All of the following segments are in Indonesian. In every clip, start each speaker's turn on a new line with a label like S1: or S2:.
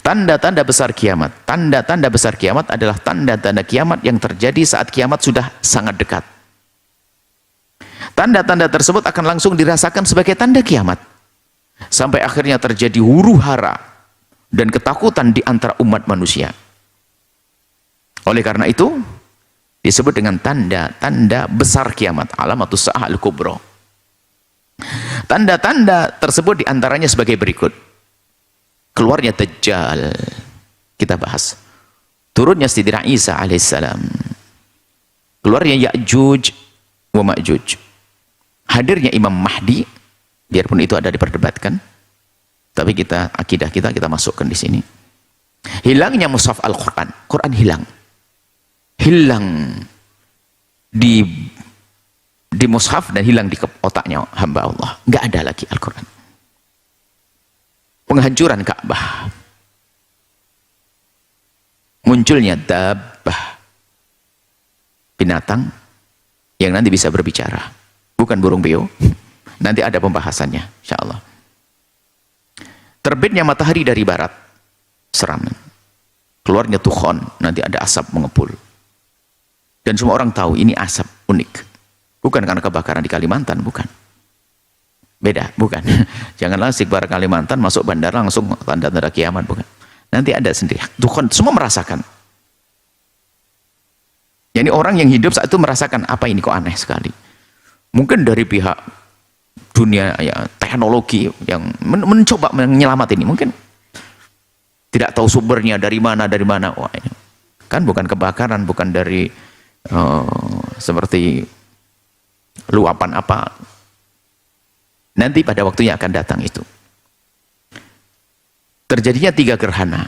S1: Tanda-tanda besar kiamat. Tanda-tanda besar kiamat adalah tanda-tanda kiamat yang terjadi saat kiamat sudah sangat dekat. Tanda-tanda tersebut akan langsung dirasakan sebagai tanda kiamat. Sampai akhirnya terjadi huru-hara dan ketakutan di antara umat manusia. Oleh karena itu, disebut dengan tanda-tanda besar kiamat, alamatus sa'ah al-kubra. Tanda-tanda tersebut diantaranya sebagai berikut. Keluarnya Dajjal, kita bahas. Turunnya Sayyidina Isa alaihissalam. Keluarnya Ya'juj wa Ma'juj. Hadirnya Imam Mahdi, biarpun itu ada diperdebatkan, tapi akidah kita masukkan di sini. Hilangnya mushaf Al-Quran, Quran hilang di mushaf dan hilang di otaknya hamba Allah. Nggak ada lagi Al-Quran. Penghancuran Ka'bah, munculnya dabbah, binatang yang nanti bisa berbicara, bukan burung beo. Nanti ada pembahasannya insyaallah. Terbitnya matahari dari barat, seram. Keluarnya tukhon, nanti ada asap mengepul. Dan semua orang tahu ini asap unik. Bukan karena kebakaran di Kalimantan, bukan. Beda, bukan. Janganlah istighfar Kalimantan masuk bandara langsung tanda-tanda kiamat, bukan. Nanti ada sendiri. Tukhon, semua merasakan. Jadi orang yang hidup saat itu merasakan, apa ini kok aneh sekali. Mungkin dari pihak dunia ya, teknologi yang mencoba menyelamat ini, mungkin tidak tahu sumbernya dari mana. Wah, ini kan bukan kebakaran, bukan dari seperti luapan apa. Nanti pada waktunya akan datang itu. Terjadinya 3 gerhana.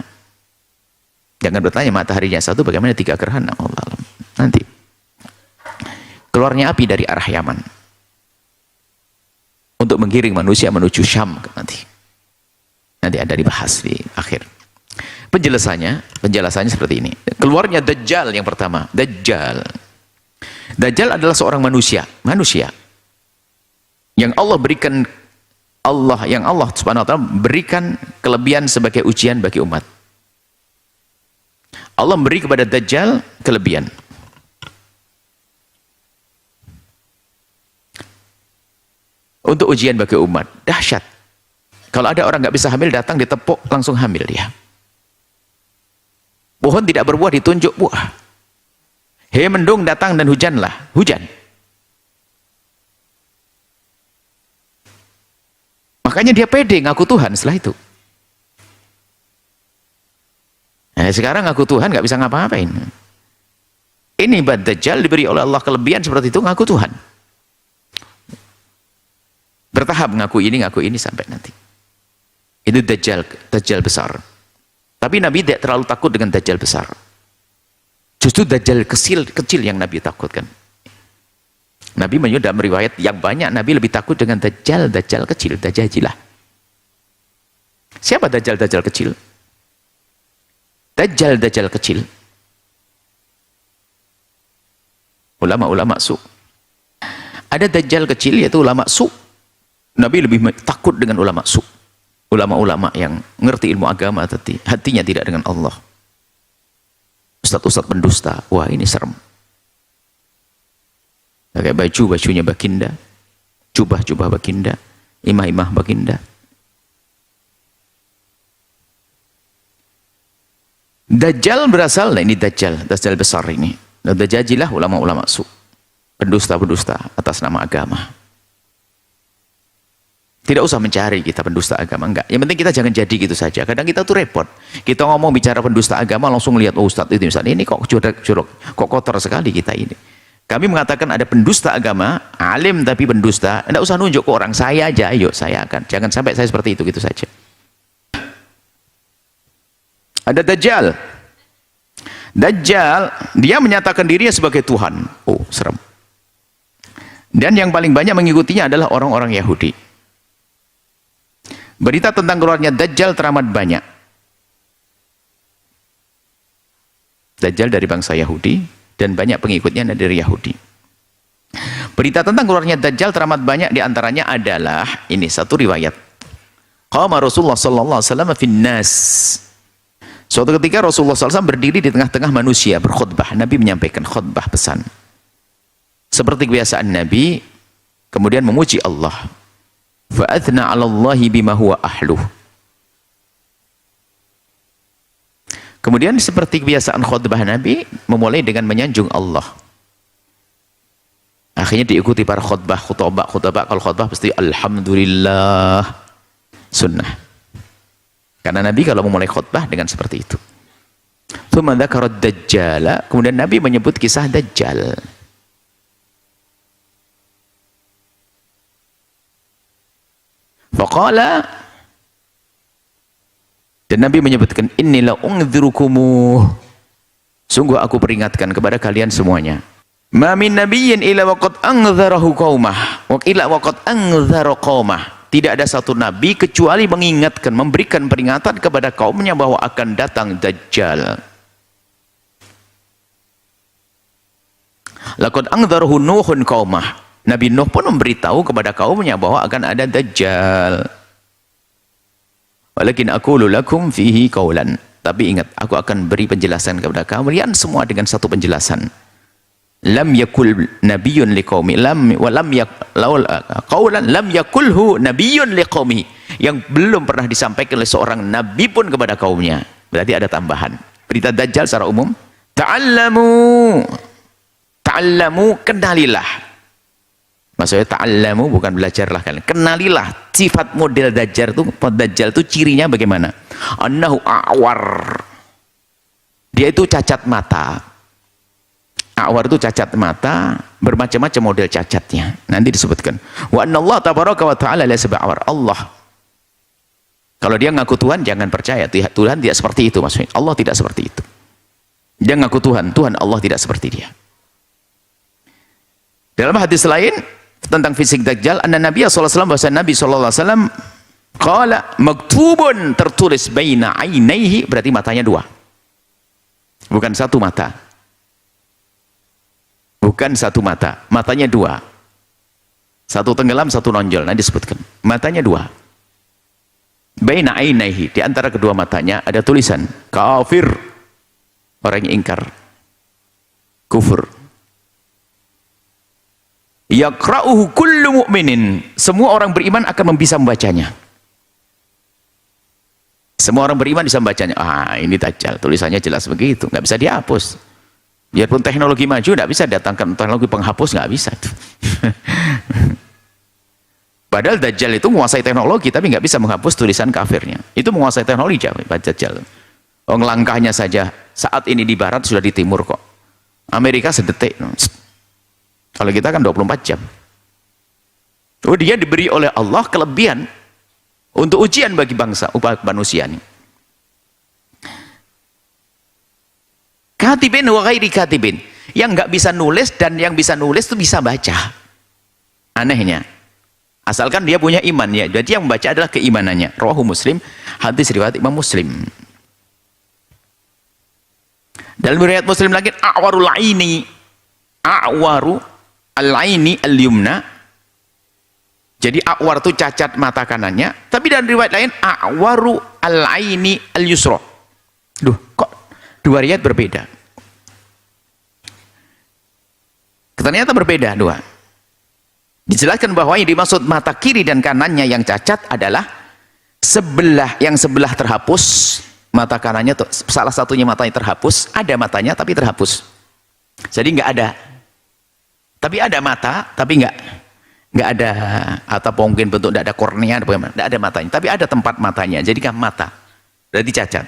S1: Jangan bertanya mataharinya satu, bagaimana 3 gerhana. Allah alam. Nanti keluarnya api dari arah Yaman untuk menggiring manusia menuju Syam nanti ada dibahas di akhir. Penjelasannya seperti ini. Keluarnya Dajjal yang pertama. Dajjal adalah seorang manusia yang Allah Subhanahu wa taala berikan kelebihan sebagai ujian bagi umat. Allah memberi kepada Dajjal kelebihan. Untuk ujian bagi umat, dahsyat. Kalau ada orang nggak bisa hamil, datang ditepuk langsung hamil dia. Pohon tidak berbuah ditunjuk buah. Hei mendung datang dan hujanlah, hujan. Makanya dia pede ngaku Tuhan setelah itu. Nah, sekarang ngaku Tuhan nggak bisa ngapa-ngapain. Ini Dajjal diberi oleh Allah kelebihan seperti itu, ngaku Tuhan. Bertahap ngaku ini sampai nanti. Itu Dajjal besar. Tapi Nabi tidak terlalu takut dengan Dajjal besar. Justru Dajjal kecil yang Nabi takutkan. Nabi menyudah meriwayat yang banyak, Nabi lebih takut dengan Dajjal kecil, Dajajilah. Siapa Dajjal kecil? Dajjal kecil. Ulama-ulama su. Ada Dajjal kecil yaitu ulama su. Nabi lebih takut dengan ulama su. Ulama-ulama yang ngerti ilmu agama tapi hatinya tidak dengan Allah. Ustaz-ustaz pendusta, wah ini serem. Pakai bajunya baginda, jubah baginda, imah baginda. Dajjal berasal, ini Dajjal besar ini. Dajajilah ulama-ulama su, pendusta atas nama agama. Tidak usah mencari kita pendusta agama, enggak. Yang penting kita jangan jadi gitu saja. Kadang kita tuh repot. Kita ngomong bicara pendusta agama langsung lihat, oh Ustadz itu misalnya, ini kok jorok, kok kotor sekali kita ini. Kami mengatakan ada pendusta agama, alim tapi pendusta, enggak usah nunjuk ke orang, saya aja, ayo saya akan. Jangan sampai saya seperti itu, gitu saja. Ada Dajjal. Dia menyatakan dirinya sebagai Tuhan. Oh, serem. Dan yang paling banyak mengikutinya adalah orang-orang Yahudi. Berita tentang keluarnya Dajjal teramat banyak. Dajjal dari bangsa Yahudi dan banyak pengikutnya dari Yahudi. Berita tentang keluarnya Dajjal teramat banyak, diantaranya adalah ini satu riwayat. Qama Rasulullah sallallahu alaihi wasallam fin nas. Suatu ketika Rasulullah SAW berdiri di tengah-tengah manusia berkhutbah. Nabi menyampaikan khutbah pesan. Seperti kebiasaan Nabi, kemudian memuji Allah. Fa'athna 'ala Allahi bima huwa ahluh. Kemudian seperti kebiasaan khutbah Nabi, memulai dengan menyanjung Allah. Akhirnya diikuti para khutbah. Kalau khutbah pasti Alhamdulillah. Sunnah. Karena Nabi kalau memulai khutbah dengan seperti itu. Tsumma dzakara ad-dajjal, kemudian Nabi menyebut kisah Dajjal. Faqala, dan Nabi menyebutkan innila ungdzirukumu, sungguh aku peringatkan kepada kalian semuanya. Ma min nabiyyin illa waqad anzarahu qaumah wa illa waqad anzara qaumah. Tidak ada satu nabi kecuali mengingatkan, memberikan peringatan kepada kaumnya bahwa akan datang Dajjal. Laqad anzarahu Nuhun qaumah. Nabi Nuh pun memberitahu kepada kaumnya bahwa akan ada Dajjal. Walakin aqulu lakum fihi qaulan. Tapi ingat, aku akan beri penjelasan kepada kalian semua dengan satu penjelasan. Lam yakul nabiyyun liqaumi lam yakulhu nabiyyun liqaumi, yang belum pernah disampaikan oleh seorang nabi pun kepada kaumnya. Berarti ada tambahan. Berita Dajjal secara umum, ta'allamu, kenalilah. Maksudnya ta'allamu bukan belajarlah kalian. Kenalilah sifat model Dajjal itu cirinya bagaimana? Annahu a'war. Dia itu cacat mata. A'war itu cacat mata, bermacam-macam model cacatnya. Nanti disebutkan. Wa anna Allah tabaraka wa ta'ala laysa bi'awar. Allah, kalau dia ngaku Tuhan, jangan percaya Tuhan tidak seperti itu maksudnya. Allah tidak seperti itu. Dia ngaku Tuhan, Tuhan Allah tidak seperti dia. Dalam hadis lain tentang fisik Dajjal, anna Nabi sallallahu alaihi wasallam, bahwa Nabi sallallahu alaihi wasallam qala maktubun, tertulis baina ainaihi, berarti matanya dua. Bukan satu mata. Bukan satu mata, matanya dua. Satu tenggelam, satu nonjol. Nanti disebutkan. Matanya dua. Baina ainaihi, di antara kedua matanya ada tulisan kafir, orang yang ingkar kufur. Yaqra'uhu kullu mu'minin, semua orang beriman akan bisa membacanya. Semua orang beriman bisa membacanya. Ah, ini Dajjal, tulisannya jelas begitu, nggak bisa dihapus. Biarpun teknologi maju, tidak bisa datangkan teknologi penghapus, nggak bisa. Padahal Dajjal itu menguasai teknologi, tapi nggak bisa menghapus tulisan kafirnya. Itu menguasai teknologi, Dajjal. Langkahnya saja saat ini di barat sudah di timur kok. Amerika sedetik. Kalau kita kan 24 jam. Oh, dia diberi oleh Allah kelebihan untuk ujian bagi bangsa, manusia ini. Katibin wa ghairi katibin, yang nggak bisa nulis dan yang bisa nulis itu bisa baca. Anehnya, asalkan dia punya iman ya. Jadi yang membaca adalah keimanannya. Rawahu Muslim, hadis riwayat Imam Muslim. Dalam riwayat Muslim lagi, a'warul aini, a'waru al-aini al-yumna. Jadi a'war itu cacat mata kanannya, tapi dalam riwayat lain a'waru al-aini al-yusra. Duh, kok dua riwayat berbeda? Ternyata berbeda dua. Dijelaskan bahwa yang dimaksud mata kiri dan kanannya yang cacat adalah yang sebelah terhapus, mata kanannya tuh, salah satunya matanya terhapus, ada matanya tapi terhapus. Jadi nggak ada. Tapi ada mata, tapi nggak ada, atau mungkin bentuk nggak ada kornea, nggak ada matanya, tapi ada tempat matanya. Jadi kan mata, berarti cacat.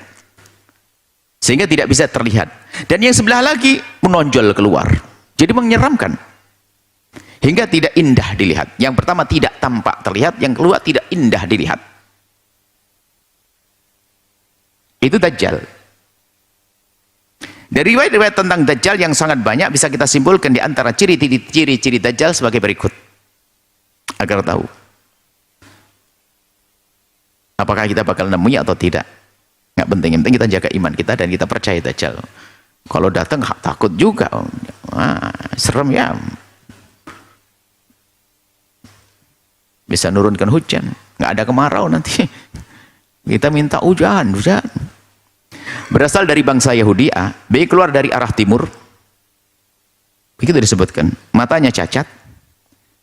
S1: Sehingga tidak bisa terlihat. Dan yang sebelah lagi menonjol keluar. Jadi menyeramkan. Hingga tidak indah dilihat. Yang pertama tidak tampak terlihat, yang kedua tidak indah dilihat. Itu Dajjal. Dari riwayat-riwayat tentang Dajjal yang sangat banyak, bisa kita simpulkan di antara ciri-ciri Dajjal sebagai berikut. Agar tahu apakah kita bakal nemui atau tidak. Nggak penting, yang penting kita jaga iman kita dan kita percaya Dajjal. Kalau datang takut juga, serem ya. Bisa nurunkan hujan, nggak ada kemarau nanti. Kita minta hujan. berasal dari bangsa Yahudi A, B keluar dari arah timur. Begitu disebutkan. Matanya cacat,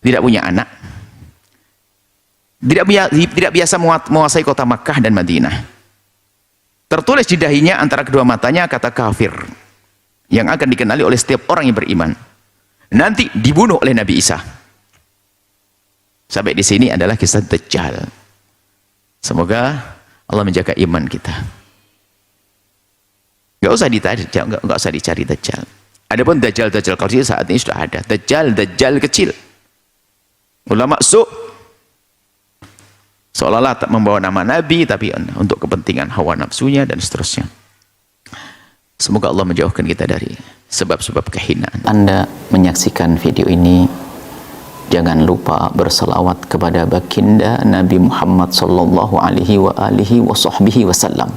S1: tidak punya anak, tidak biasa menguasai kota Makkah dan Madinah. Tertulis di dahinya antara kedua matanya kata kafir, yang akan dikenali oleh setiap orang yang beriman. Nanti dibunuh oleh Nabi Isa. Sampai di sini adalah kisah Dajjal. Semoga Allah menjaga iman kita. Gak usah dicari Dajjal. Adapun Dajjal kecil saat ini sudah ada. Dajjal kecil. Ulama seolah-olah tak membawa nama Nabi, tapi untuk kepentingan hawa nafsunya dan seterusnya. Semoga Allah menjauhkan kita dari sebab-sebab kehinaan. Anda menyaksikan video ini, jangan lupa berselawat kepada baginda Nabi Muhammad sallallahu alaihi wa alihi wa sahbihi wasallam.